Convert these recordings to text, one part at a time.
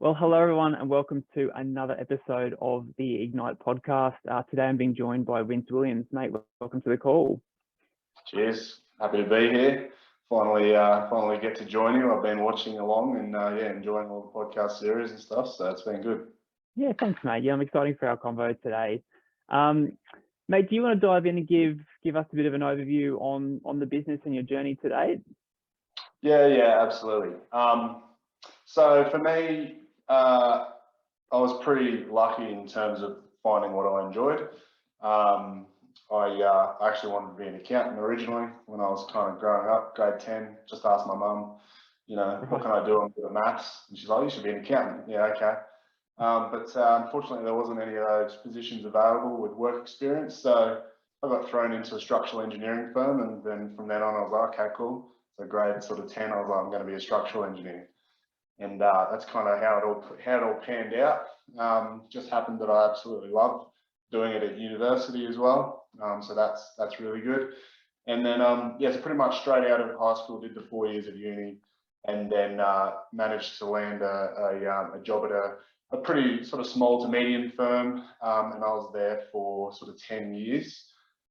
Well, hello everyone, and welcome to another episode of the Ignite podcast. Today I'm being joined by Vince Williams. Mate, welcome to the call. Cheers, happy to be here. Finally get to join you. I've been watching along and enjoying all the podcast series and stuff. So it's been good. Yeah, thanks, mate. Yeah, I'm excited for our convo today. Mate, do you want to dive in and give us a bit of an overview on the business and your journey today? Yeah, absolutely. So for me, I was pretty lucky in terms of finding what I enjoyed. I actually wanted to be an accountant originally when I was kind of growing up, grade 10. Just asked my mum, what can I do? I'm good at maths. And she's like, you should be an accountant. Yeah, okay. But unfortunately, there wasn't any of those positions available with work experience. So I got thrown into a structural engineering firm. And then from then on, I was like, okay, cool. So grade sort of 10, I was like, I'm going to be a structural engineer. And that's kind of how it all panned out. Just happened that I absolutely loved doing it at university as well. So that's really good. And then so pretty much straight out of high school, did the 4 years of uni, and then managed to land a job at a pretty sort of small to medium firm, and I was there for sort of 10 years.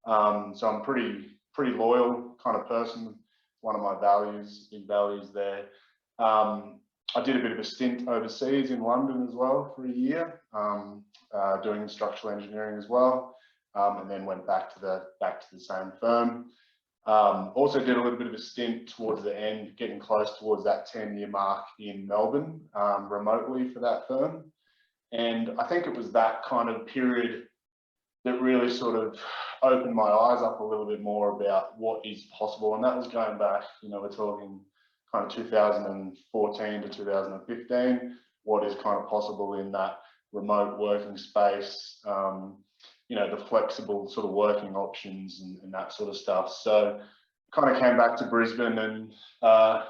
So I'm pretty loyal kind of person. One of my big values there. I did a bit of a stint overseas in London as well for a year, doing structural engineering as well, and then went back to the same firm. Also did a little bit of a stint towards the end, getting close towards that 10-year mark in Melbourne, remotely for that firm. And I think it was that kind of period that really sort of opened my eyes up a little bit more about what is possible. And that was going back, we're talking kind of 2014 to 2015, what is kind of possible in that remote working space, the flexible sort of working options and that sort of stuff. So kind of came back to Brisbane and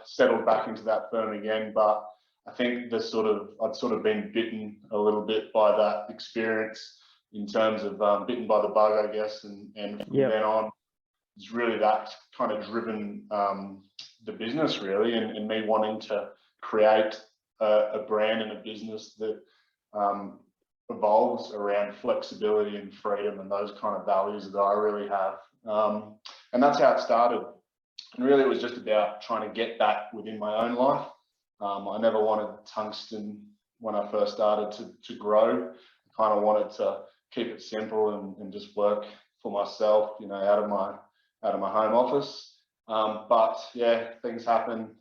settled back into that firm again. But I think I'd sort of been bitten a little bit by that experience in terms of bitten by the bug, I guess. And from then on, it's really that kind of driven the business really, and me wanting to create a brand and a business that evolves around flexibility and freedom and those kind of values that I really have. And that's how it started. And really it was just about trying to get that within my own life. I never wanted tungsten when I first started to grow. I kind of wanted to keep it simple and just work for myself, out of my home office. But yeah, things happen.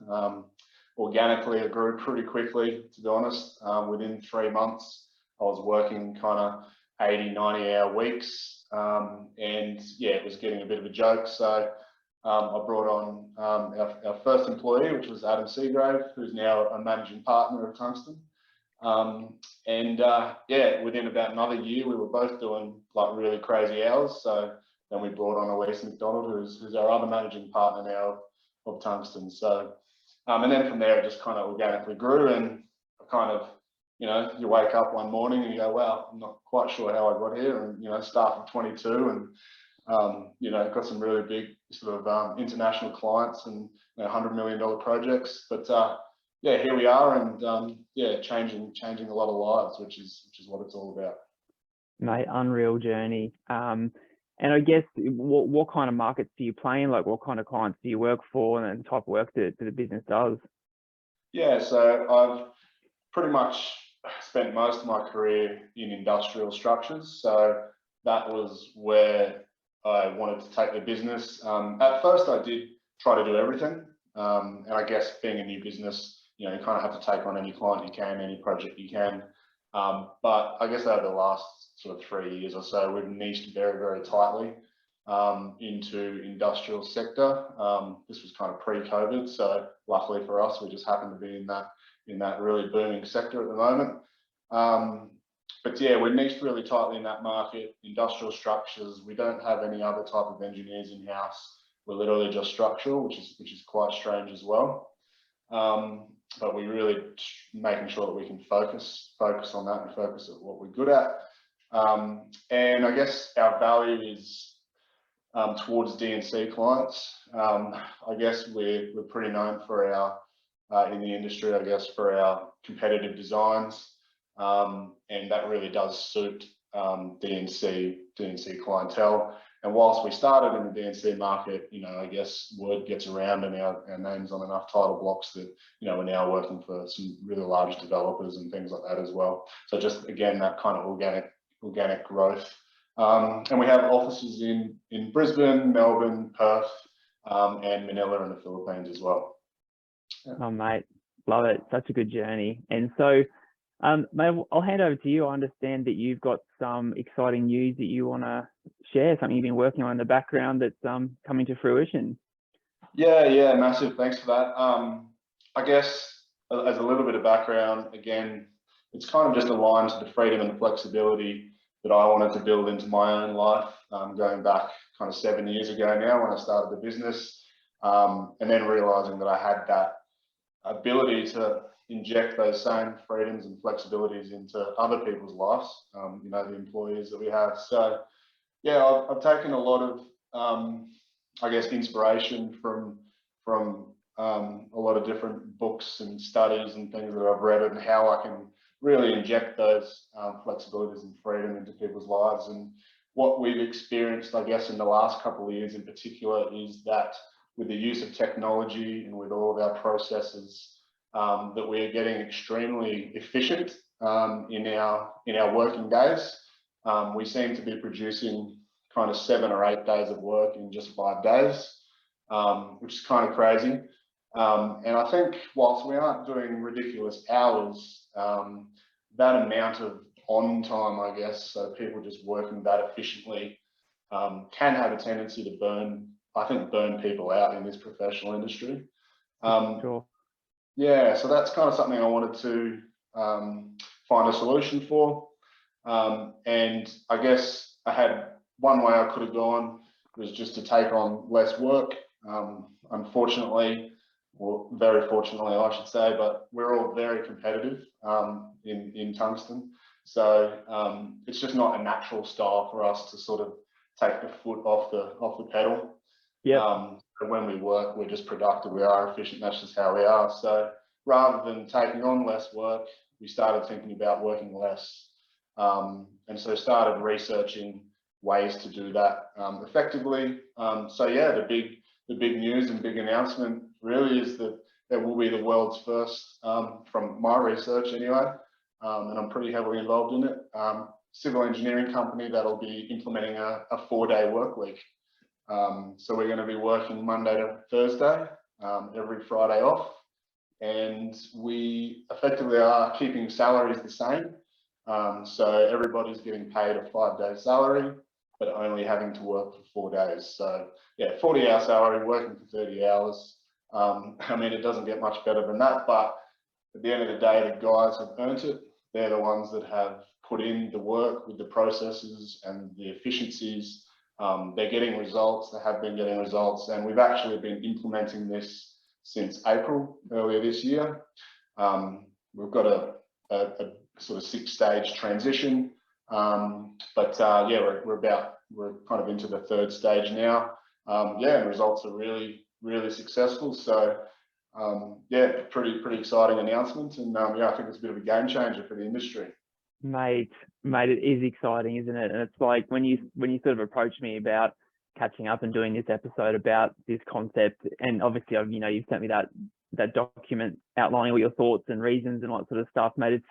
Organically, I grew pretty quickly, to be honest. Within 3 months, I was working kind of 80, 90-hour weeks. And yeah, it was getting a bit of a joke. So I brought on our first employee, which was Adam Seagrave, who's now a managing partner of Tungsten. Within about another year, we were both doing like really crazy hours. So then we brought on Elise McDonald, who's our other managing partner now of Tungsten. So, and then from there, it just kind of organically grew. And I kind of, you wake up one morning and you go, wow, I'm not quite sure how I got here. And, staff of 22 and, got some really big sort of international clients and $100 million projects. But here we are, and changing a lot of lives, which is what it's all about. Mate, unreal journey. And I guess what kind of markets do you play in? Like what kind of clients do you work for, and then type of work that the business does? Yeah, so I've pretty much spent most of my career in industrial structures. So that was where I wanted to take the business. At first, I did try to do everything. And I guess being a new business, you kind of have to take on any client you can, any project you can. But I guess over the last sort of 3 years or so, we've niched very, very tightly into industrial sector. This was kind of pre-COVID, so luckily for us, we just happen to be in that really booming sector at the moment. But yeah, we're niched really tightly in that market. Industrial structures, we don't have any other type of engineers in house. We're literally just structural, which is quite strange as well. But we really making sure that we can focus on that and focus at what we're good at. And I guess our value is towards D&C clients. I guess we're pretty known for our in the industry, I guess, for our competitive designs. And that really does suit DNC clientele. And whilst we started in the DNC market, you know, I guess word gets around and our name's on enough title blocks that, you know, we're now working for some really large developers and things like that as well. So just, again, that kind of organic growth. And we have offices in Brisbane, Melbourne, Perth, and Manila in the Philippines as well. Yeah. Oh, mate, love it. Such a good journey. And so, mate, I'll hand over to you. I understand that you've got some exciting news that you want to share, something you've been working on in the background that's coming to fruition. Yeah, massive. Thanks for that. I guess as a little bit of background, again, it's kind of just aligned to the freedom and the flexibility that I wanted to build into my own life, going back kind of 7 years ago now when I started the business, and then realizing that I had that ability to inject those same freedoms and flexibilities into other people's lives, you know, the employees that we have. So yeah, I've taken a lot of, I guess, inspiration from a lot of different books and studies and things that I've read, and how I can really inject those flexibilities and freedom into people's lives. And what we've experienced, I guess, in the last couple of years in particular, is that with the use of technology and with all of our processes, that we're getting extremely efficient in our working days. We seem to be producing kind of 7 or 8 days of work in just 5 days, which is kind of crazy. And I think whilst we aren't doing ridiculous hours, that amount of on time, I guess, so people just working that efficiently, can have a tendency to burn people out in this professional industry. Sure. Yeah, so that's kind of something I wanted to find a solution for. And I guess I had one way I could have gone was just to take on less work. Unfortunately, or very fortunately, I should say, but we're all very competitive in tungsten. So it's just not a natural style for us to sort of take the foot off the pedal. Yeah. When we work, we're just productive, we are efficient, that's just how we are. So rather than taking on less work, we started thinking about working less. And so started researching ways to do that effectively. So yeah, the big news and big announcement really is that there will be the world's first, from my research anyway, and I'm pretty heavily involved in it, civil engineering company that'll be implementing a 4-day work week. So we're going to be working Monday to Thursday, every Friday off, and we effectively are keeping salaries the same. So everybody's getting paid a 5-day salary, but only having to work for 4 days. So yeah, 40-hour salary, working for 30 hours. I mean, it doesn't get much better than that, but at the end of the day, the guys have earned it. They're the ones that have put in the work with the processes and the efficiencies. They're getting results, they have been getting results, and we've actually been implementing this since April, earlier this year. We've got a sort of 6-stage transition, but yeah, we're kind of into the 3rd stage now. Yeah, and results are really successful. So yeah, pretty exciting announcement, and yeah, I think it's a bit of a game changer for the industry. Mate, it is exciting, isn't it? And it's like when you sort of approached me about catching up and doing this episode about this concept, and obviously you've sent me that document outlining all your thoughts and reasons and all that sort of stuff, mate.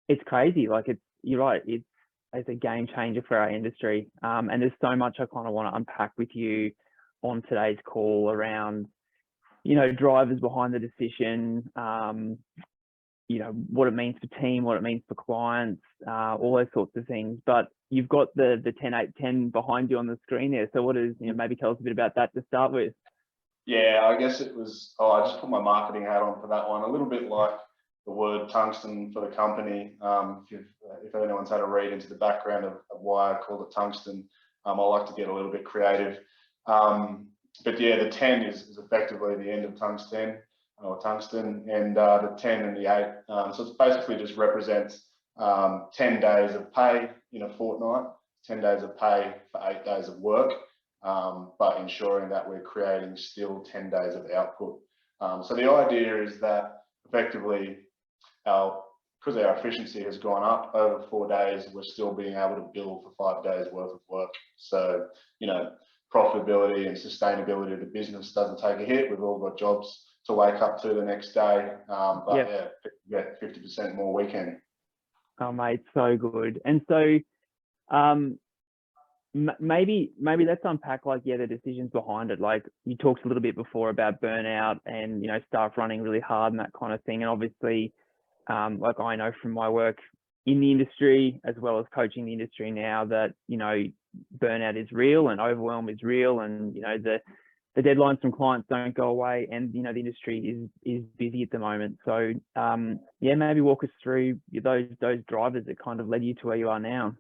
It's crazy. Like you're right. It's a game changer for our industry. And there's so much I kind of want to unpack with you on today's call around, drivers behind the decision, what it means for team, what it means for clients, all those sorts of things. But you've got the 10-8-10 behind you on the screen there. So what is, maybe tell us a bit about that to start with. Yeah, I guess it was, I just put my marketing hat on for that one, a little bit like the word tungsten for the company. If anyone's had a read into the background of why I call it tungsten, I like to get a little bit creative. But yeah, the 10 is effectively the end of tungsten, and the 10 and the 8. So it's basically just represents 10 days of pay in a fortnight, 10 days of pay for 8 days of work, but ensuring that we're creating still 10 days of output. So the idea is that effectively because our efficiency has gone up over 4 days, we're still being able to bill for 5 days worth of work. So, profitability and sustainability of the business doesn't take a hit. We've all got jobs to wake up to the next day. But yeah, get 50% more weekend. Oh, mate, so good. And so maybe let's unpack the decisions behind it. Like you talked a little bit before about burnout and staff running really hard and that kind of thing. And obviously, like I know from my work in the industry as well as coaching the industry now that burnout is real and overwhelm is real, and the deadlines from clients don't go away, and the industry is busy at the moment. So maybe walk us through those drivers that kind of led you to where you are now.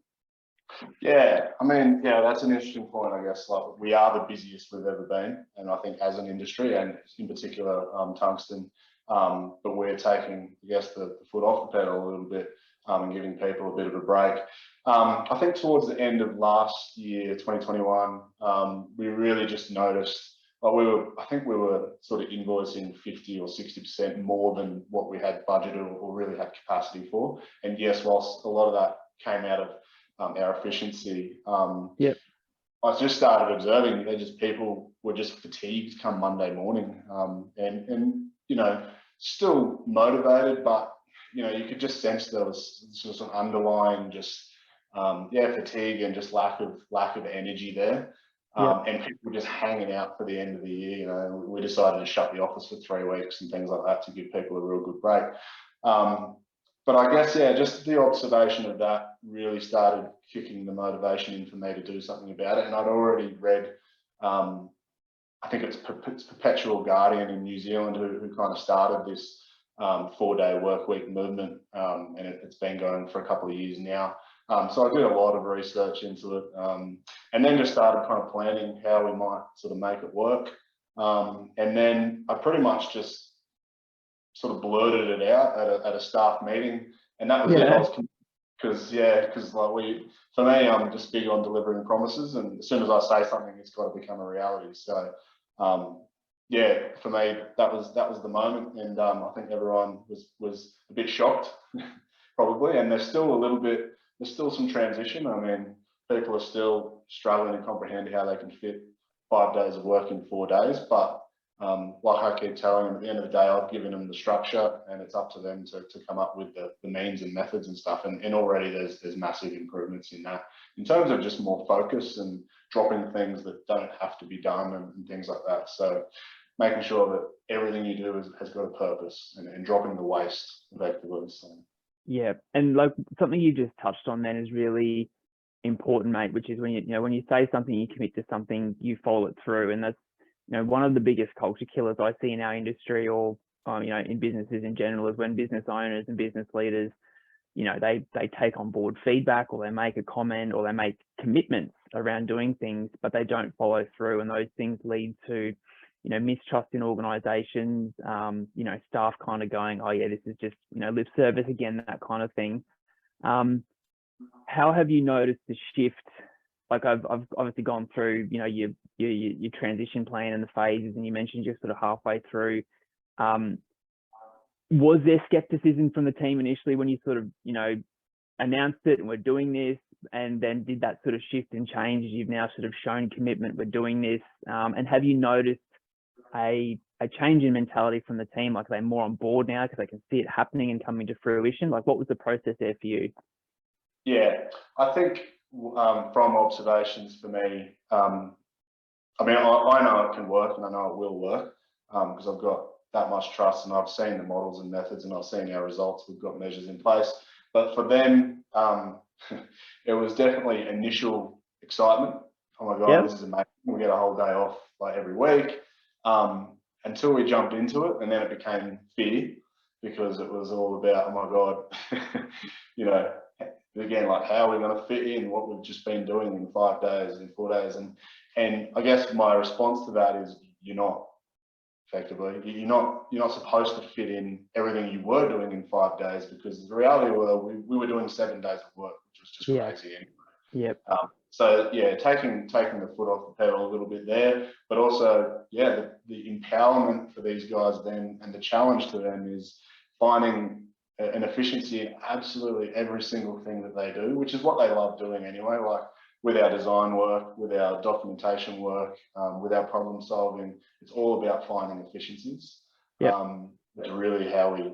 Yeah, I mean, that's an interesting point, I guess. Like, we are the busiest we've ever been, and I think as an industry, and in particular tungsten, but we're taking, I guess, the foot off the pedal a little bit and giving people a bit of a break. I think towards the end of last year, 2021, we really just noticed, I think we were sort of invoicing 50 or 60% more than what we had budgeted or really had capacity for. And yes, whilst a lot of that came out of our efficiency, I just started observing that people were just fatigued come Monday morning, and still motivated, but you could just sense there was sort of some underlying fatigue and just lack of energy there. And people were just hanging out for the end of the year. We decided to shut the office for 3 weeks and things like that to give people a real good break. But I guess, just the observation of that really started kicking the motivation in for me to do something about it. And I'd already read, I think it's Perpetual Guardian in New Zealand who kind of started this 4-day work week movement, and it's been going for a couple of years now. So I did a lot of research into it, and then just started kind of planning how we might sort of make it work. And then I pretty much just sort of blurted it out at a staff meeting, and that was it. Because for me, I'm just big on delivering promises, and as soon as I say something, it's got to become a reality. So for me, that was the moment, and I think everyone was a bit shocked, probably, and there's still some transition. I mean, people are still struggling to comprehend how they can fit 5 days of work in 4 days, but like I keep telling them, at the end of the day, I've given them the structure, and it's up to them to come up with the means and methods and stuff. And already there's massive improvements in that, in terms of just more focus and dropping things that don't have to be done and things like that. So making sure that everything you do has got a purpose, and dropping the waste effectively. So. Yeah, and like something you just touched on then is really important, mate, which is when you say something, you commit to something, you follow it through. And that's one of the biggest culture killers I see in our industry, or in businesses in general, is when business owners and business leaders, they take on board feedback, or they make a comment, or they make commitments around doing things, but they don't follow through, and those things lead to mistrust in organizations, staff kind of going, oh yeah, this is just lip service again, that kind of thing. How have you noticed the shift? Like I've obviously gone through, your transition plan and the phases, and you mentioned you're sort of halfway through. Was there skepticism from the team initially when you sort of, announced it and we're doing this, and then did that sort of shift and change as you've now sort of shown commitment, we're doing this? And have you noticed a change in mentality from the team? Like, are they more on board now because they can see it happening and coming to fruition? Like, what was the process there for you? Yeah, I think from observations for me, I know it can work, and I know it will work, because I've got that much trust, and I've seen the models and methods, and I've seen our results. We've got measures in place. But for them, it was definitely initial excitement. Oh my God, This is amazing. We get a whole day off like every week, until we jumped into it, and then it became fear, because it was all about, oh my God, again, like, how are we going to fit in what we've just been doing in 5 days, in 4 days? And I guess my response to that is, you're not supposed to fit in everything you were doing in 5 days, because the reality was we were doing 7 days of work, which was just crazy anyway. Yep. So yeah, taking the foot off the pedal a little bit there, but also yeah, the empowerment for these guys then, and the challenge to them is finding an efficiency in absolutely every single thing that they do, which is what they love doing anyway. Like with our design work, with our documentation work, with our problem solving, it's all about finding efficiencies. Yep. It's really how we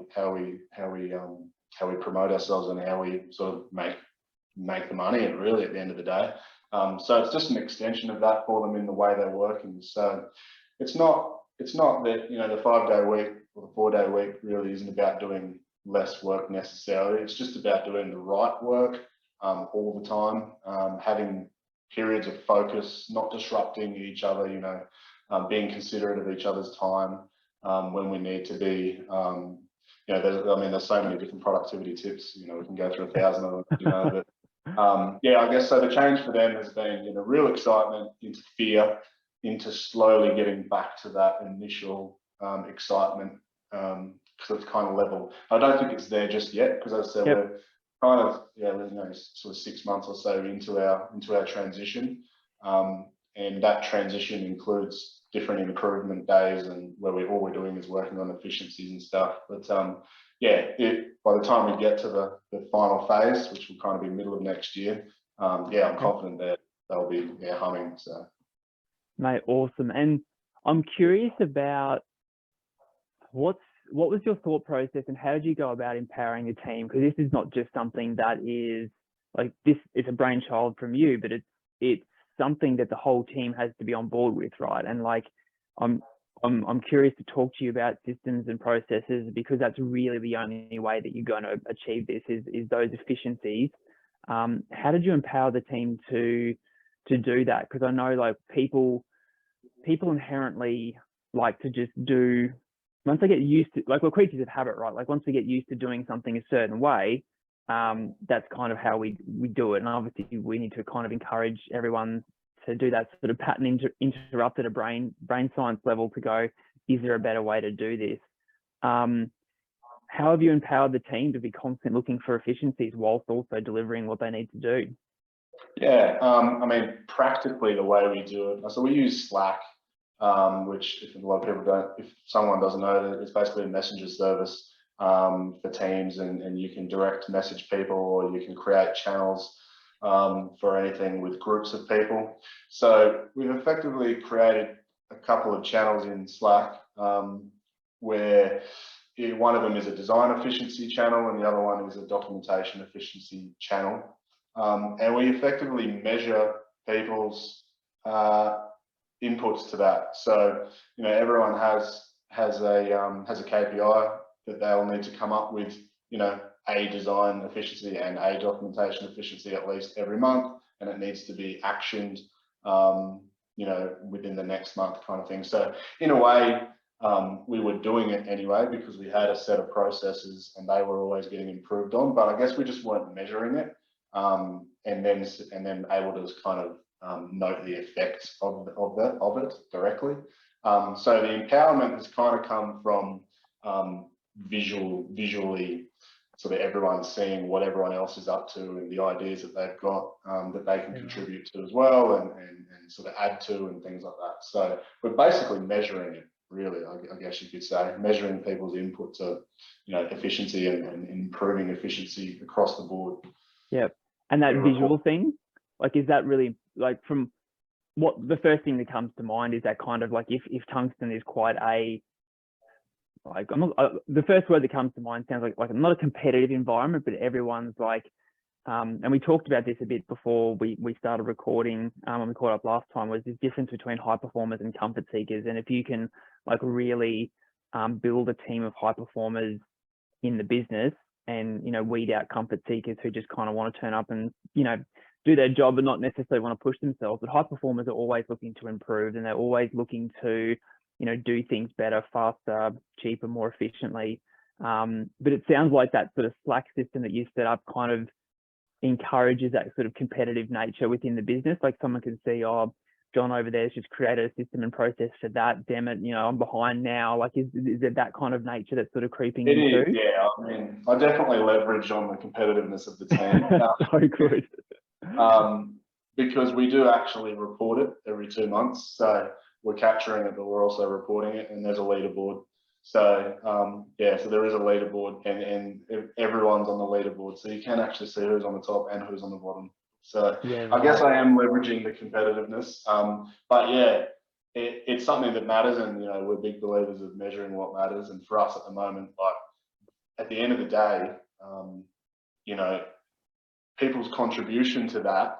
promote ourselves and how we sort of make the money, and really at the end of the day. So it's just an extension of that for them in the way they're working. So it's not that, you know, the 5-day week or the 4-day week really isn't about doing less work necessarily. It's just about doing the right work all the time, having periods of focus, not disrupting each other, you know, being considerate of each other's time when we need to be. You know, there's so many different productivity tips, you know, we can go through 1,000 of them, you know, but yeah, I guess so. The change for them has been, you know, real excitement into fear, into slowly getting back to that initial excitement, because it's kind of level. I don't think it's there just yet, because as I said, we're kind of, yeah, you know, sort of 6 months or so into our transition, and that transition includes different improvement days, and where all we're doing is working on efficiencies and stuff. But yeah, by the time we get to the final phase, which will kind of be middle of next year, yeah, I'm confident that they'll be humming. So, Mate, awesome. And I'm curious about what was your thought process, and how did you go about empowering the team? Because this is not just something that is like this. It's a brainchild from you, but it's something that the whole team has to be on board with, right? And like, I'm curious to talk to you about systems and processes, because that's really the only way that you're going to achieve this is those efficiencies. How did you empower the team to do that? Because I know like people inherently like to just do, once they get used to, like, we're creatures of habit, right? Like once we get used to doing something a certain way, that's kind of how we do it. And obviously we need to kind of encourage everyone to do that sort of pattern interrupt at a brain science level to go, is there a better way to do this? How have you empowered the team to be constantly looking for efficiencies whilst also delivering what they need to do? Yeah, I mean, practically the way we do it, so we use Slack, which if a lot of people don't, if someone doesn't know, it's basically a messenger service for teams, and you can direct message people, or you can create channels for anything with groups of people. So we've effectively created a couple of channels in Slack, where one of them is a design efficiency channel and the other one is a documentation efficiency channel. And we effectively measure people's inputs to that. So, you know, everyone has a KPI that they'll need to come up with, you know, a design efficiency and a documentation efficiency at least every month, and it needs to be actioned, you know, within the next month kind of thing. So in a way, we were doing it anyway because we had a set of processes and they were always getting improved on, but I guess we just weren't measuring it, and then able to kind of note the effects of it directly. So the empowerment has kind of come from visually sort of everyone seeing what everyone else is up to and the ideas that they've got that they can contribute to as well, and sort of add to and things like that. So we're basically measuring it, really, I guess you could say, measuring people's input to, you know, efficiency and improving efficiency across the board. Yep. And that visual thing, like, is that really, like, from what the first thing that comes to mind is that kind of like, if tungsten is quite a, like, the first word that comes to mind sounds like not a competitive environment, but everyone's like, and we talked about this a bit before we started recording, when we caught up last time, was this difference between high performers and comfort seekers. And if you can like really build a team of high performers in the business and, you know, weed out comfort seekers who just kind of want to turn up and, you know, do their job but not necessarily want to push themselves. But high performers are always looking to improve, and they're always looking to, you know, do things better, faster, cheaper, more efficiently. But it sounds like that sort of Slack system that you set up kind of encourages that sort of competitive nature within the business. Like someone can see, oh, John over there's just created a system and process for that. Damn it, you know, I'm behind now. Like, is it that kind of nature that's sort of creeping in too? Yeah. I mean, I definitely leverage on the competitiveness of the team. So good. because we do actually report it every 2 months. So we're capturing it, but we're also reporting it, and there's a leaderboard. So yeah, so there is a leaderboard, and everyone's on the leaderboard, so you can actually see who's on the top and who's on the bottom. So Yeah, I guess I am leveraging the competitiveness, but yeah, it's something that matters, and you know, we're big believers of measuring what matters. And for us at the moment, like at the end of the day, you know, people's contribution to that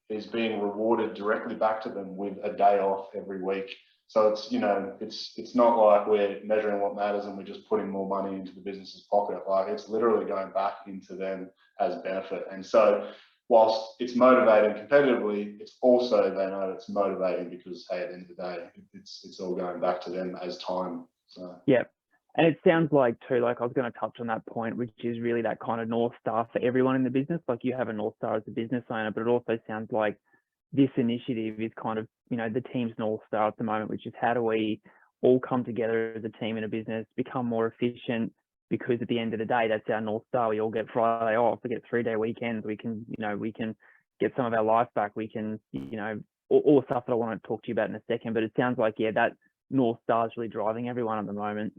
is being rewarded directly back to them with a day off every week. So it's, you know, it's not like we're measuring what matters and we're just putting more money into the business's pocket. Like it's literally going back into them as benefit. And so whilst it's motivating competitively, it's also, they know it's motivating because, hey, at the end of the day, it's all going back to them as time. So yeah. And it sounds like too, like I was going to touch on that point, which is really that kind of North Star for everyone in the business. Like you have a North Star as a business owner, but it also sounds like this initiative is kind of, you know, the team's North Star at the moment, which is how do we all come together as a team in a business, become more efficient, because at the end of the day, that's our North Star. We all get Friday off, we get 3-day weekends, we can, you know, we can get some of our life back. We can, you know, all the stuff that I want to talk to you about in a second, but it sounds like, yeah, that North Star is really driving everyone at the moment.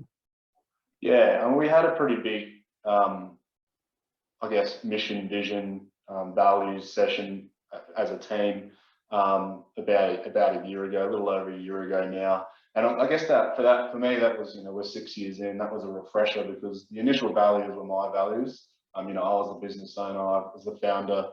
yeah, and we had a pretty big, I guess, mission, vision, values session as a team about a year ago, a little over a year ago now. And I guess for me, that was, you know, we're 6 years in, that was a refresher, because the initial values were my values. You know, I was the business owner, I was the founder,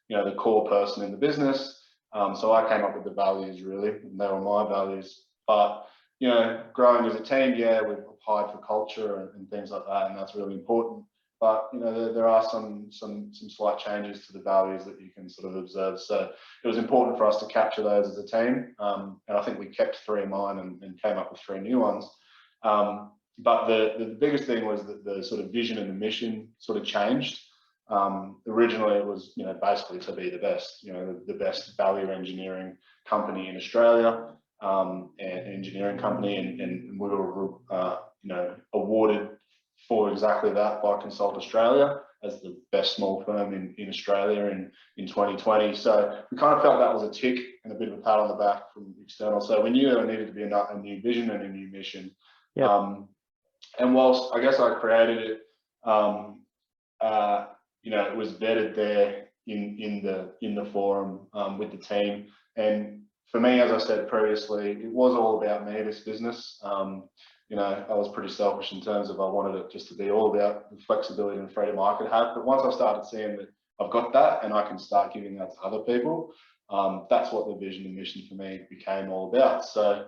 you know, the core person in the business. So I came up with the values really, and they were my values. But, you know, growing as a team, yeah, we've applied for culture and things like that, and that's really important. But you know, there are some slight changes to the values that you can sort of observe. So it was important for us to capture those as a team, and I think we kept 3 in mind and came up with 3 new ones. But the biggest thing was that the sort of vision and the mission sort of changed. Originally, it was, you know, basically to be the best, you know, the best value engineering company in Australia, and engineering company, and we were, you know, awarded for exactly that by Consult Australia as the best small firm in Australia in 2020. So we kind of felt that was a tick and a bit of a pat on the back from external. So we knew there needed to be a new vision and a new mission. Yep. And whilst I guess I created it, you know, it was vetted there in the forum with the team. And for me, as I said previously, it was all about me, this business. You know, I was pretty selfish in terms of I wanted it just to be all about the flexibility and freedom I could have. But once I started seeing that I've got that and I can start giving that to other people, that's what the vision and mission for me became all about. So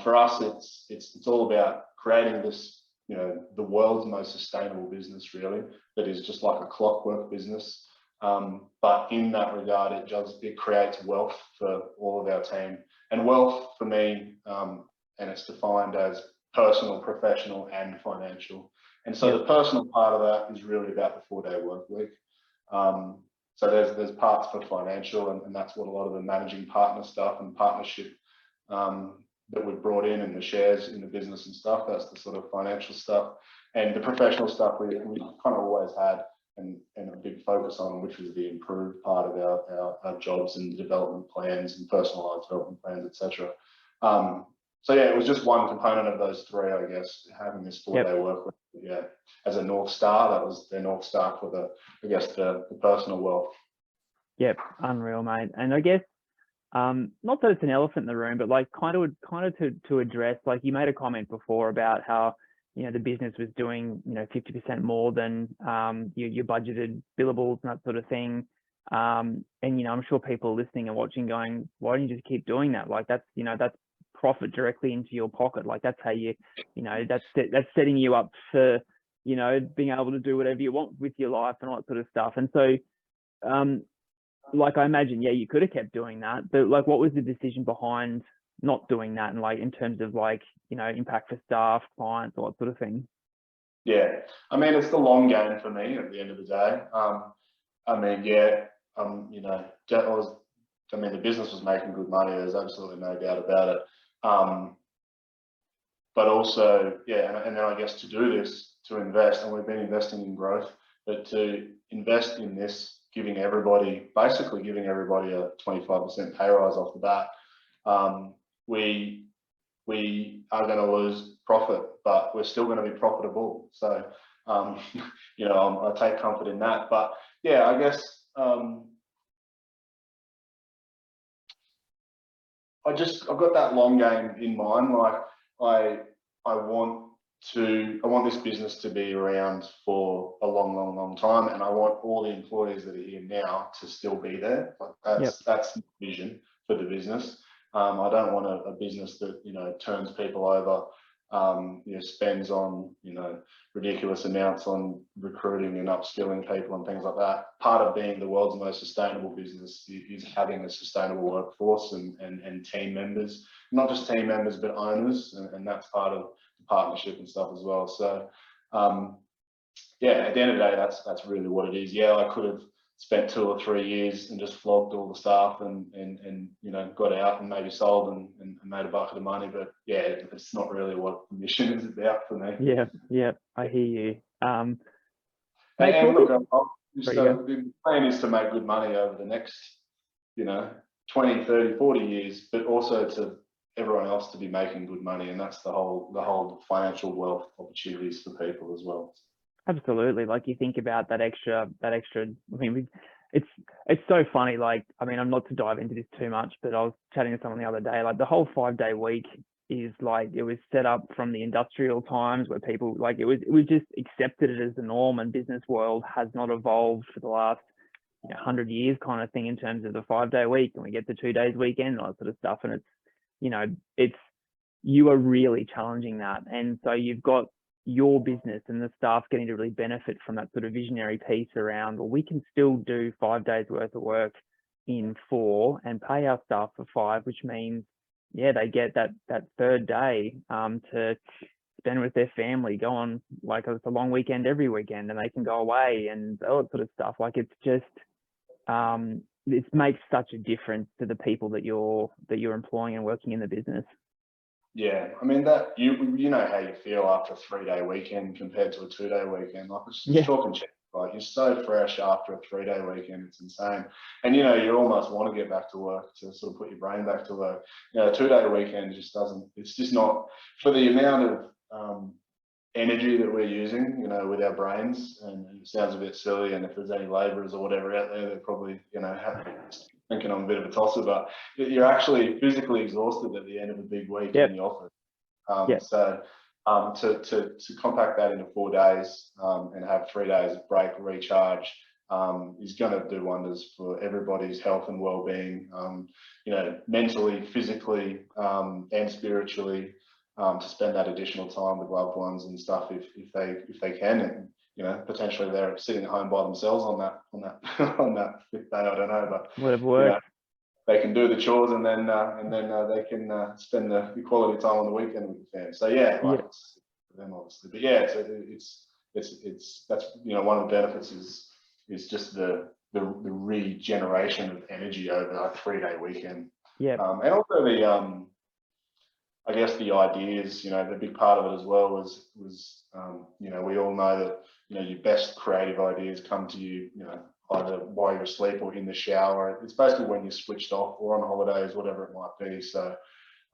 for us, it's all about creating this, you know, the world's most sustainable business really, that is just like a clockwork business. But in that regard, it creates wealth for all of our team. And wealth for me, and it's defined as personal, professional, and financial. And so the personal part of that is really about the 4-day work week. So there's parts for financial, and that's what a lot of the managing partner stuff and partnership that we've brought in, and the shares in the business and stuff, that's the sort of financial stuff. And the professional stuff we kind of always had and a big focus on, which was the improved part of our jobs and development plans and personalized development plans, etc. So yeah, it was just one component of those 3, I guess, having this 4-day work week, yeah, as a North Star. That was their North Star for the personal wealth. Yep, unreal, mate. And I guess not that it's an elephant in the room, but like kind of to address, like you made a comment before about how, you know, the business was doing, you know, 50% more than your budgeted billables and that sort of thing. And you know, I'm sure people listening and watching going, why don't you just keep doing that? Like that's, you know, that's profit directly into your pocket. Like that's how you know, that's setting you up for, you know, being able to do whatever you want with your life and all that sort of stuff. And so like I imagine, yeah, you could have kept doing that, but like what was the decision behind not doing that, and like in terms of like, you know, impact for staff, clients, all that sort of thing? Yeah, I mean, it's the long game for me at the end of the day. I mean, yeah, you know, the business was making good money. There's absolutely no doubt about it. But also, yeah, and then I guess to do this, to invest, and we've been investing in growth but to invest in this, basically giving everybody a 25% pay rise off the bat, we are going to lose profit, but we're still going to be profitable. So, you know, I take comfort in that. But yeah, I guess I've got that long game in mind. Like I want this business to be around for a long time, and I want all the employees that are here now to still be there. Like that's the vision for the business. I don't want a business that, you know, turns people over, you know, spends on, you know, ridiculous amounts on recruiting and upskilling people and things like that. Part of being the world's most sustainable business is having a sustainable workforce and team members, not just team members, but owners. And that's part of the partnership and stuff as well. So, yeah, at the end of the day, that's really what it is. Yeah, I could have spent 2 or 3 years and just flogged all the staff and you know, got out and maybe sold and made a bucket of money, but yeah, it's not really what the mission is about for me. Yeah, I hear you. And look, the plan is to make good money over the next, you know, 20, 30, 40 years, but also to everyone else to be making good money, and that's the whole financial wealth opportunities for people as well. Absolutely. Like, you think about that extra, I mean, it's so funny. Like, I mean, I'm not to dive into this too much, but I was chatting to someone the other day, like the whole 5-day week is like, it was set up from the industrial times where people, like, it was just accepted it as the norm, and business world has not evolved for the last, you know, 100 years kind of thing in terms of the 5-day week, and we get the 2 days weekend and all that sort of stuff. And it's, you know, you are really challenging that. And so you've got your business and the staff getting to really benefit from that sort of visionary piece around, well, we can still do 5 days worth of work in 4 and pay our staff for 5, which means, yeah, they get that 3rd day to spend with their family, go on, like, it's a long weekend every weekend, and they can go away and all that sort of stuff. Like, it's just, it makes such a difference to the people that you're employing and working in the business. Yeah, I mean, that you know how you feel after a 3-day weekend compared to a 2-day weekend. Like, it's chalk and check. Like, you're so fresh after a 3-day weekend, it's insane. And you know, you almost want to get back to work to sort of put your brain back to work. You know, a 2-day weekend just doesn't. It's just not for the amount of energy that we're using, you know, with our brains. And it sounds a bit silly. And if there's any labourers or whatever out there, they're probably, you know, thinking I'm a bit of a tosser, but you're actually physically exhausted at the end of a big week in the office. So to compact that into 4 days and have 3 days of break, recharge, is going to do wonders for everybody's health and well-being, you know, mentally, physically, and spiritually, to spend that additional time with loved ones and stuff if they can. And, you know, potentially they're sitting at home by themselves on that on that 5th day. I don't know, but whatever works. You know, they can do the chores and then they can spend the quality time on the weekend with the family. So yeah, like, it's for them obviously. But yeah, it's that's, you know, one of the benefits is just the regeneration of energy over a 3-day weekend. Yeah. And also the I guess the ideas, you know, the big part of it as well was you know, we all know that, you know, your best creative ideas come to you, you know, either while you're asleep or in the shower. It's basically when you're switched off or on holidays, whatever it might be. So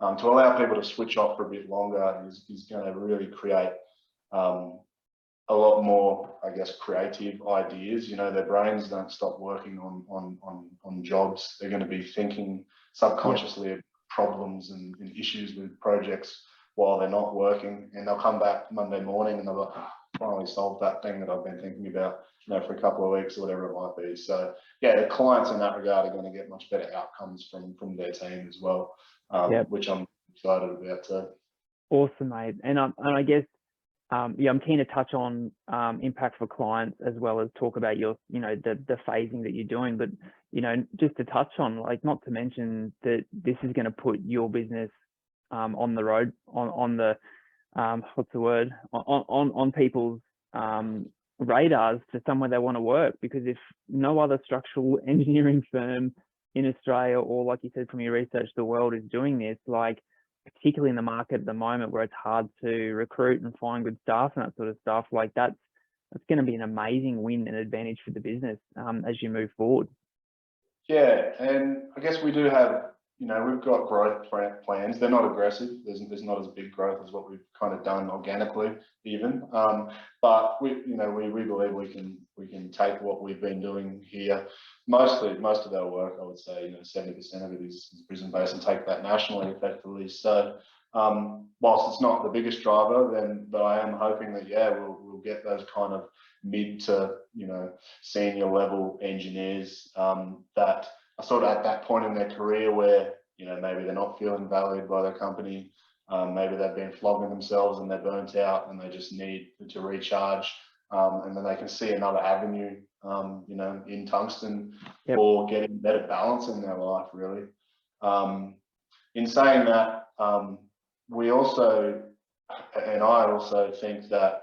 to allow people to switch off for a bit longer is going to really create a lot more, I guess, creative ideas. You know, their brains don't stop working on jobs. They're going to be thinking subconsciously of problems and issues with projects while they're not working, and they'll come back Monday morning and they'll go, oh, finally solved that thing that I've been thinking about, you know, for a couple of weeks or whatever it might be. So yeah, the clients in that regard are going to get much better outcomes from their team as well, which I'm excited about too. Awesome, mate. And I guess yeah, I'm keen to touch on impact for clients as well as talk about your, you know, the phasing that you're doing. But, you know, just to touch on, like, not to mention that this is going to put your business on the road, on the what's the word, on people's radars to somewhere they want to work, because if no other structural engineering firm in Australia, or like you said from your research, the world is doing this, like, particularly in the market at the moment where it's hard to recruit and find good staff and that sort of stuff, like, that's that's going to be an amazing win and advantage for the business as you move forward. Yeah, and I guess we do have, we've got growth plans. They're not aggressive. There's not as big growth as what we've kind of done organically, even. But we believe we can take what we've been doing here. Most of our work, I would say, 70% of it is Brisbane based, and take that nationally effectively. So whilst it's not the biggest driver, but I am hoping that we'll get those kind of mid to senior level engineers that are sort of at that point in their career where maybe they're not feeling valued by their company, maybe they've been flogging themselves and they're burnt out and they just need to recharge, and then they can see another avenue in tungsten for getting better balance in their life, really. In saying that, we also, and I also think that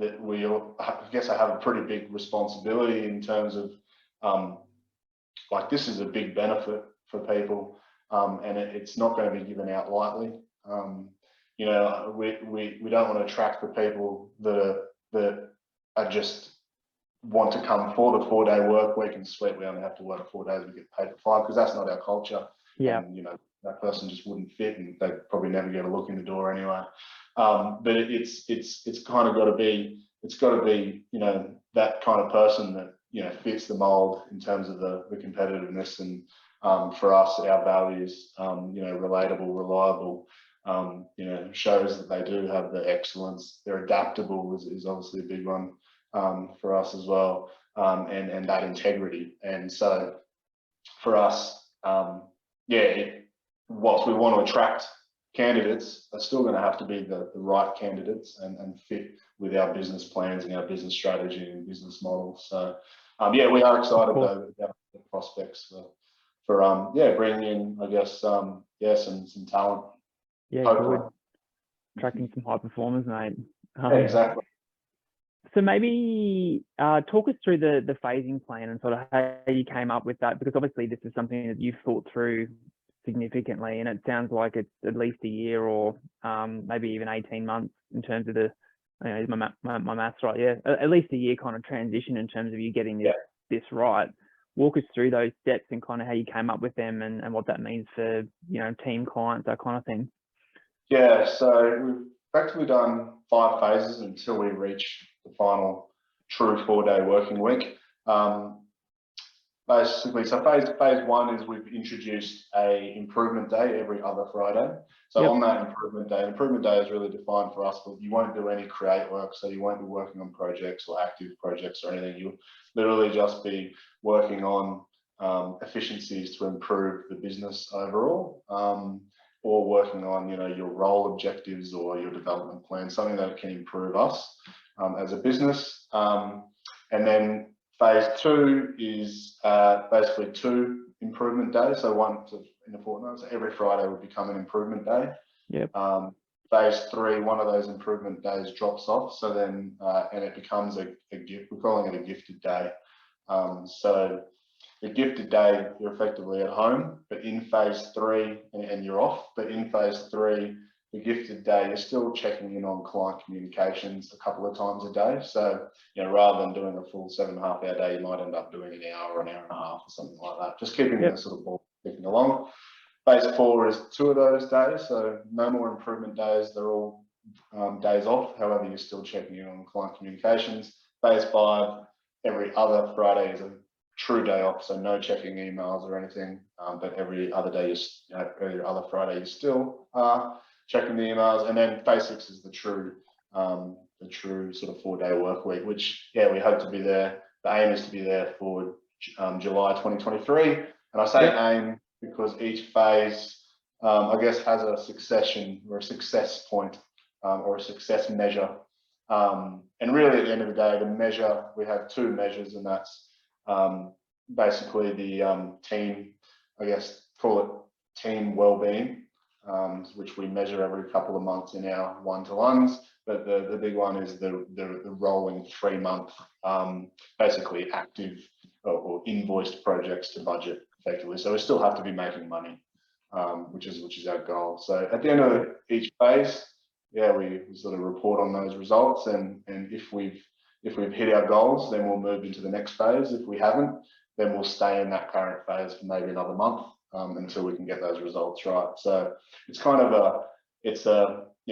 I guess I have a pretty big responsibility in terms of this is a big benefit for people, and it's not going to be given out lightly. We don't want to attract the people that are just want to come for the 4-day work week and sweat we only have to work 4 days, we get paid for 5, because that's not our culture. Yeah. And, that person just wouldn't fit, and they'd probably never get a look in the door anyway. But it's kind of got to be, that kind of person that fits the mold in terms of the competitiveness, and for us, our values, relatable, reliable, shows that they do have the excellence. They're adaptable is obviously a big one for us as well, and that integrity. And so for us, whilst we want to attract candidates, they're still going to have to be the right candidates and fit with our business plans and our business strategy and business model. So we are excited though about the prospects for bringing in, I guess, some talent. Yeah, good. Attracting some high performers, mate. Exactly. So maybe talk us through the phasing plan and sort of how you came up with that, because obviously this is something that you've thought through significantly, and it sounds like it's at least a year or maybe even 18 months in terms of the, is my maths right? Yeah, at least a year kind of transition in terms of you getting this right. Walk us through those steps and kind of how you came up with them and what that means for team, clients, that kind of thing. Yeah, so we've effectively done 5 phases until we reach the final true 4-day working week. Basically, so phase 1 is we've introduced a improvement day every other Friday. So on that improvement day is really defined for us, but you won't do any create work, so you won't be working on projects or active projects or anything. You'll literally just be working on efficiencies to improve the business overall, or working on your role objectives or your development plan, something that can improve us as a business. And then phase 2 is basically 2 improvement days, so one in a fortnight. So every Friday would become an improvement day. Yep. Phase 3, one of those improvement days drops off, so then and it becomes a gift. We're calling it a gifted day. So the gifted day, you're effectively at home, but in phase 3, and you're off. But in phase 3, the gifted day, you're still checking in on client communications a couple of times a day. So, rather than doing a full 7.5-hour day, you might end up doing an hour or an hour and a half or something like that. Just keeping the sort of ball ticking along. Phase 4 is 2 of those days, so no more improvement days. They're all days off. However, you're still checking in on client communications. Phase 5, every other Friday is a true day off, so no checking emails or anything. But every other day, every other Friday, you're still checking the emails. And then phase 6 is the true sort of 4-day work week, which we hope to be there. The aim is to be there for July 2023. And I say aim because each phase, I guess, has a succession or a success point or a success measure. And really, at the end of the day, the measure, we have 2 measures, and that's basically the team, I guess, call it team well-being, which we measure every couple of months in our one-to-ones. But the big one is the rolling 3-month, basically active or invoiced projects to budget effectively. So we still have to be making money, which is our goal. So at the end of each phase, we sort of report on those results, and if we've If we've hit our goals, then we'll move into the next phase. If we haven't, then we'll stay in that current phase for maybe another month until we can get those results right. So it's kind of you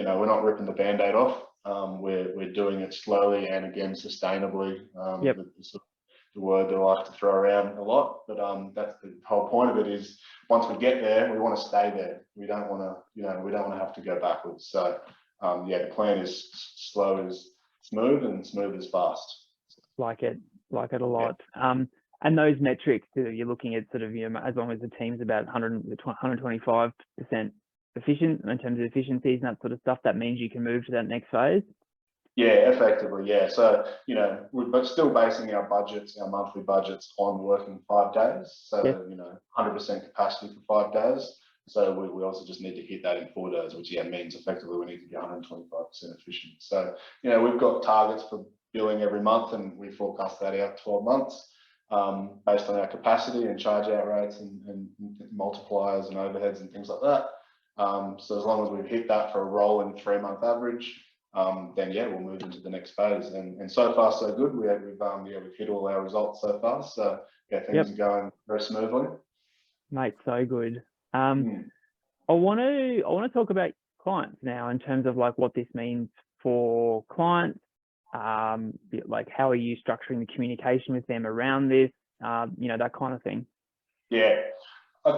know, we're not ripping the Band-Aid off. We're doing it slowly and again sustainably. Yep. The word that I like to throw around a lot, but that's the whole point of it is once we get there, we want to stay there. We don't want to, you know, we don't want to have to go backwards. So yeah, the plan is slow is smooth and smooth is fast. Like it a lot. Yeah. And those metrics that you're looking at, sort of, you know, as long as the team's about 125% efficient in terms of efficiencies and that sort of stuff, that means you can move to that next phase. Yeah, effectively, yeah. So, you know, we're still basing our budgets, our monthly budgets, on working 5 days. So, yep. You know, 100% capacity for 5 days. So we also just need to hit that in 4 days, which, yeah, means effectively we need to be 125% efficient. So, you know, we've got targets for billing every month, and we forecast that out 12 months based on our capacity and charge out rates and multipliers and overheads and things like that. So as long as we've hit that for a rolling 3-month average, then yeah, we'll move into the next phase. And so far so good. We've hit all our results so far. So yeah, things are going very smoothly. Mate, so good. I want to talk about clients now in terms of like what this means for clients. Like how are you structuring the communication with them around this? You know, that kind of thing. Yeah.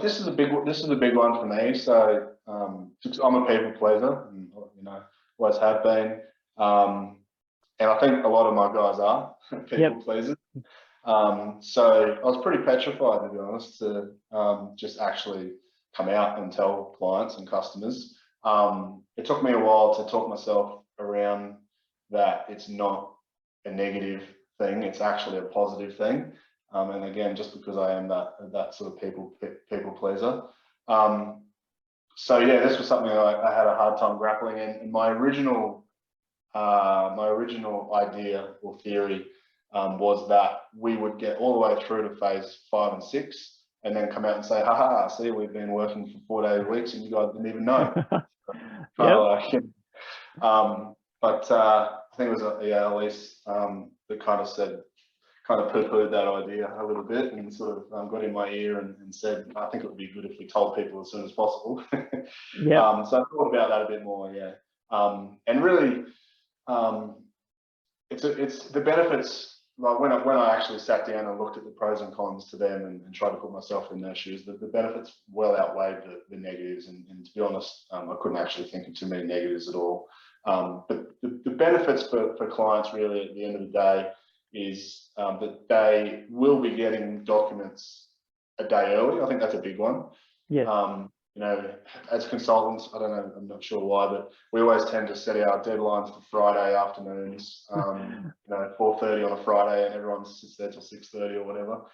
This is a big one for me. So I'm a people pleaser, and, you know, always have been, and I think a lot of my guys are people pleasers. So I was pretty petrified, to be honest, to just actually come out and tell clients and customers. It took me a while to talk myself around that it's not a negative thing; it's actually a positive thing. And again, just because I am that sort of people pleaser. So yeah, this was something I had a hard time grappling in. And my original idea or theory was that we would get all the way through to phase 5 and 6, and then come out and say, "Ha, see, we've been working for 4 days weeks, and you guys didn't even know." But I think it was Elise that kind of poo-pooed that idea a little bit, and sort of got in my ear and said, "I think it would be good if we told people as soon as possible." So I thought about that a bit more, yeah. And really, it's the benefits. Like when I actually sat down and looked at the pros and cons to them and tried to put myself in their shoes, the benefits well outweighed the negatives. And to be honest, I couldn't actually think of too many negatives at all. But the benefits for clients really at the end of the day is that they will be getting documents a day early. I think that's a big one. Yeah. You know, as consultants, I don't know, I'm not sure why, but we always tend to set our deadlines for Friday afternoons. You know, 4:30 on a Friday, and everyone sits there till 6:30 or whatever.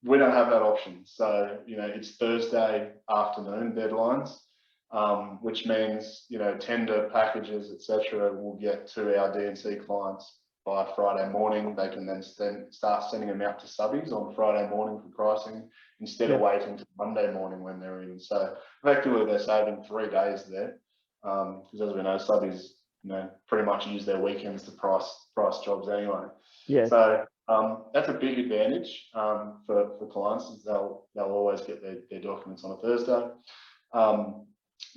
We don't have that option. So, you know, it's Thursday afternoon deadlines, which means, you know, tender packages, etc., will get to our D&C clients by Friday morning. They can then start sending them out to subbies on Friday morning for pricing, instead of waiting to Monday morning when they're in. So effectively they're saving 3 days there, because as we know, subbies, you know, pretty much use their weekends to price jobs anyway. Yeah. So that's a big advantage for clients, is they'll always get their documents on a Thursday.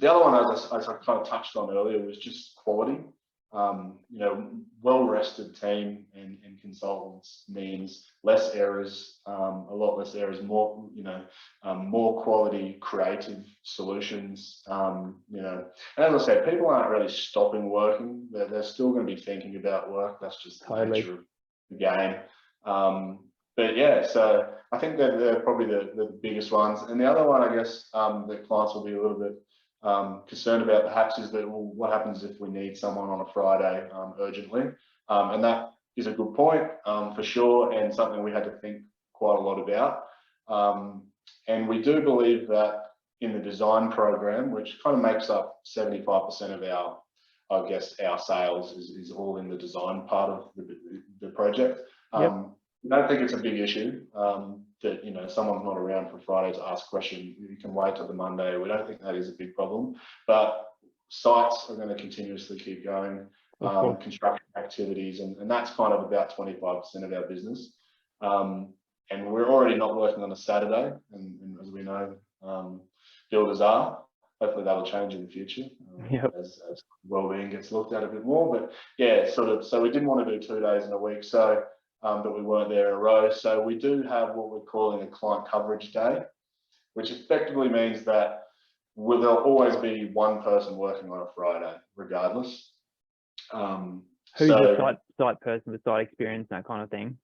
The other one, as I kind of touched on earlier, was just quality. You know, well-rested team and consultants means less errors, a lot less errors, more, you know, more quality, creative solutions. You know, and as I said, people aren't really stopping working. They're still going to be thinking about work. That's just the nature of the game. But yeah, so I think they're probably the biggest ones. And the other one, I guess, that clients will be a little bit concerned about perhaps is that, well, what happens if we need someone on a Friday urgently? And that is a good point, for sure, and something we had to think quite a lot about. And we do believe that in the design program, which kind of makes up 75% of our, I guess, our sales is all in the design part of the project. We don't think it's a big issue that, you know, someone's not around for Friday to ask a question. You can wait till the Monday. We don't think that is a big problem, but sites are going to continuously keep going. construction activities, and that's kind of about 25% of our business. And we're already not working on a Saturday, and as we know, builders are. Hopefully that'll change in the future as wellbeing gets looked at a bit more. But yeah, so we didn't want to do 2 days in a week, so but we weren't there in a row. So we do have what we're calling a client coverage day, which effectively means that there'll always be one person working on a Friday, regardless. Who's the site person with site experience, that kind of thing?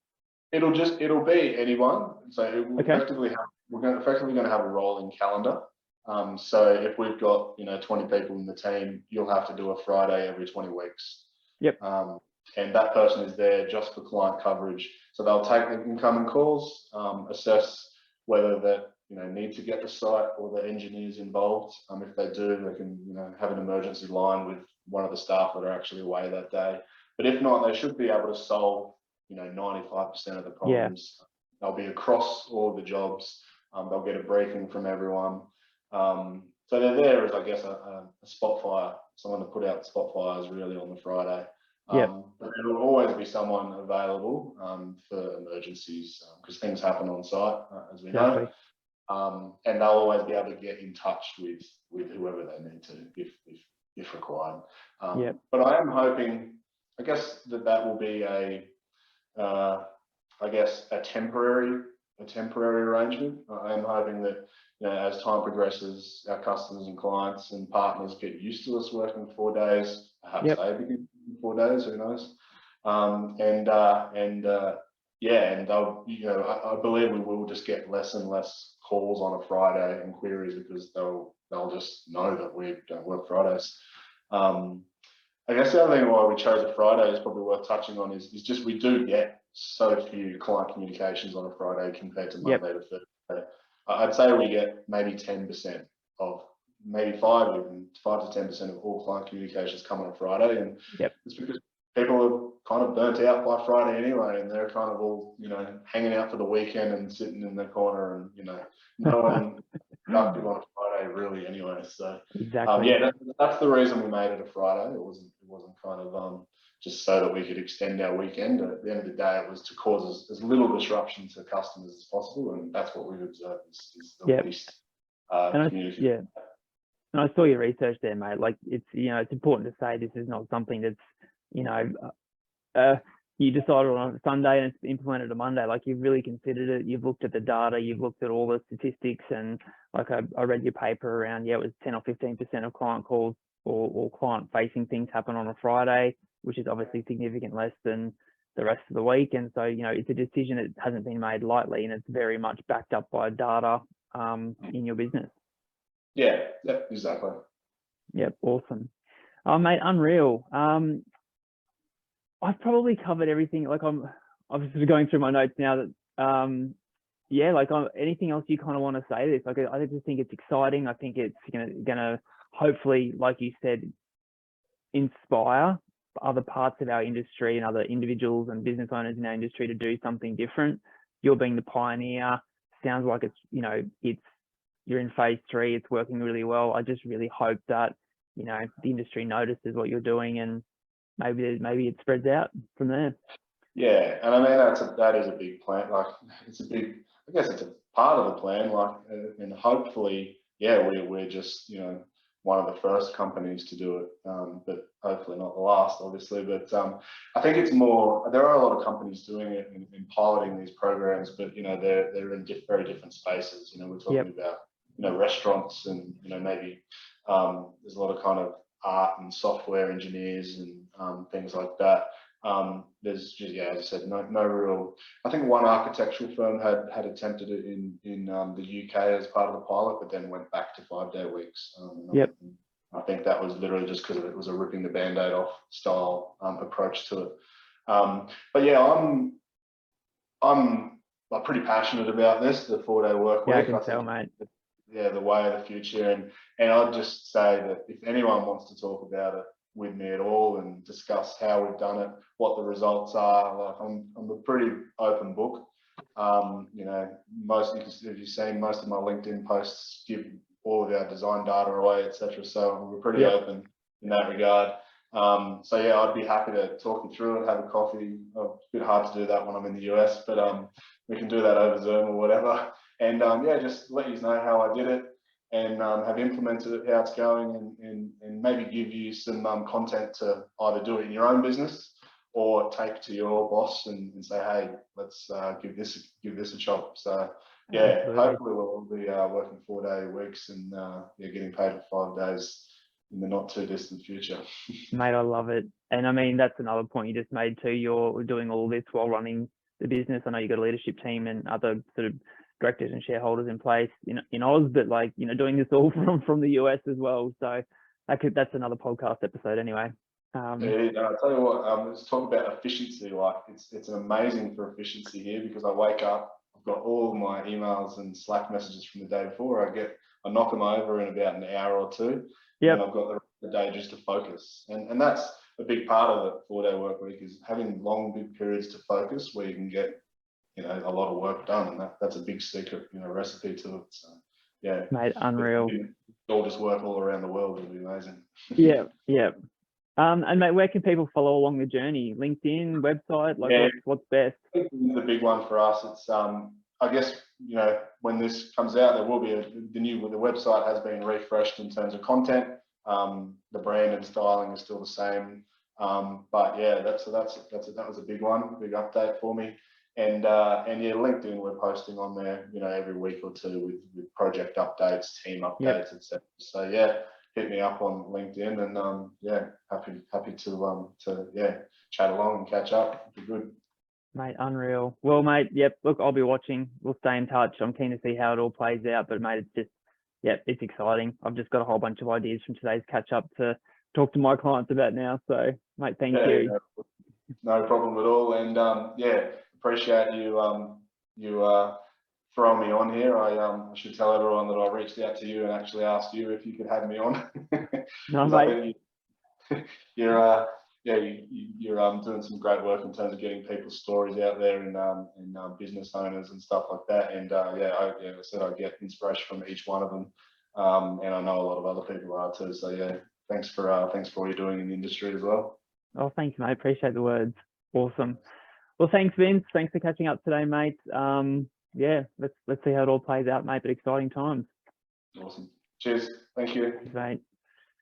It'll be anyone. So we're effectively going to have a rolling calendar. So if we've got 20 people in the team, you'll have to do a Friday every 20 weeks. Yep. And that person is there just for client coverage. So they'll take the incoming calls, assess whether that need to get the site or the engineers involved. If they do, they can have an emergency line with one of the staff that are actually away that day. But if not, they should be able to solve 95% of the problems. They'll be across all the jobs. They'll get a briefing from everyone. So they're there as, I guess, a spot fire, someone to put out spot fires really on the Friday. But there will always be someone available for emergencies because things happen on site, as we know. And they'll always be able to get in touch with whoever they need to if required. But I am hoping, I guess, that will be a temporary arrangement. I am hoping that as time progresses, our customers and clients and partners get used to us working 4 days. Perhaps they begin 4 days. Who knows? And I believe we will just get less and less calls on a Friday and queries because they'll just know that we don't work Fridays. I guess the other thing why we chose a Friday is probably worth touching on is just we do get so few client communications on a Friday compared to Monday to Thursday. I'd say we get maybe 10% of, maybe 5 to 10% of all client communications come on a Friday, and it's because people are kind of burnt out by Friday anyway, and they're kind of all hanging out for the weekend and sitting in the corner, and no one productive on a Friday really anyway. So that's the reason we made it a Friday. It wasn't kind of just so that we could extend our weekend. At the end of the day, it was to cause as little disruption to customers as possible, and that's what we've observed is the least communication. And I saw your research there, mate. Like it's important to say this is not something that's you decided on a Sunday and it's implemented on Monday. Like you've really considered it. You've looked at the data. You've looked at all the statistics, and like I read your paper around. It was 10 or 15% of client calls or client-facing things happen on a Friday, which is obviously significant less than the rest of the week. And so, it's a decision that hasn't been made lightly, and it's very much backed up by data in your business. Yeah, exactly. Yep, awesome. Oh, mate, unreal. I've probably covered everything. Like I'm just going through my notes now that, anything else you kind of want to say to this? Like, I just think it's exciting. I think it's gonna hopefully, like you said, inspire other parts of our industry and other individuals and business owners in our industry to do something different. You're being the pioneer. Sounds like you're in phase 3. It's working really well. I just really hope that the industry notices what you're doing, and maybe it spreads out from there. Yeah, and I mean that is a big plan. Like it's a part of the plan. Like, and hopefully, we're just one of the first companies to do it, but hopefully not the last, obviously. But I think it's more. There are a lot of companies doing it and piloting these programs, but they're in very different spaces. We're talking about restaurants, and maybe there's a lot of kind of art and software engineers and things like that. There's just, as I said, no real. I think one architectural firm had attempted it in the UK as part of the pilot, but then went back to 5-day weeks. I think that was literally just because it was a ripping the band-aid off style approach to it. But yeah, I'm pretty passionate about this, the 4-day work week. I can tell, mate. The way of the future, and I'd just say that if anyone wants to talk about it with me at all and discuss how we've done it, what the results are, like I'm a pretty open book. If you've seen most of my LinkedIn posts give all of our design data away, etc. So we're pretty open in that regard. So yeah, I'd be happy to talk you through it, have a coffee. It's a bit hard to do that when I'm in the US, but we can do that over Zoom or whatever. And yeah, just let you know how I did it and have implemented it, how it's going, and maybe give you some content to either do it in your own business or take to your boss and say, hey, let's give this a chop. So yeah, Absolutely. hopefully we'll be working 4-day weeks and yeah, getting paid for 5 days in the not too distant future. Mate, I love it. And I mean, that's another point you just made too. You're doing all this while running the business. I know you've got a leadership team and other sort of directors and shareholders in place in Oz, but like, you know, doing this all from the US as well. So that's another podcast episode anyway. Yeah, I'll tell you what, let's talk about efficiency. Like it's amazing for efficiency here because I wake up, I've got all of my emails and Slack messages from the day before. I knock them over in about an hour or two. Yep. And I've got the day just to focus. And that's a big part of the 4-day work week is having long, big periods to focus where you can get, you know, a lot of work done. And that's a big secret, you know, recipe to it. So yeah. Mate, unreal. All just work all around the world would be amazing. Yeah, yeah. And mate, where can people follow along the journey? LinkedIn, website, like yeah. what's best? The big one for us. It's I guess, you know, when this comes out, there will be the website has been refreshed in terms of content. The brand and styling is still the same. But yeah, that was a big one, big update for me. And yeah, LinkedIn, we're posting on there, you know, every week or two with project updates, team updates, etc. So yeah, hit me up on LinkedIn, and yeah, happy to yeah, chat along and catch up. It'd be good. Mate, unreal. Well, mate, yep, look, I'll be watching. We'll stay in touch. I'm keen to see how it all plays out, but mate, it's just, yep, it's exciting. I've just got a whole bunch of ideas from today's catch up to talk to my clients about now. So, mate, thank you. No problem at all. And yeah, appreciate you throwing me on here. I should tell everyone that I reached out to you and actually asked you if you could have me on. No, mate. You're doing some great work in terms of getting people's stories out there and business owners and stuff like that. And yeah, I said I get inspiration from each one of them, and I know a lot of other people are too. So yeah, thanks for all you're doing in the industry as well. Oh, thanks, mate. Appreciate the words. Awesome. Well, thanks, Vince. Thanks for catching up today, mate. Yeah, let's see how it all plays out, mate. But exciting times. Awesome. Cheers. Thank you. Thanks, mate.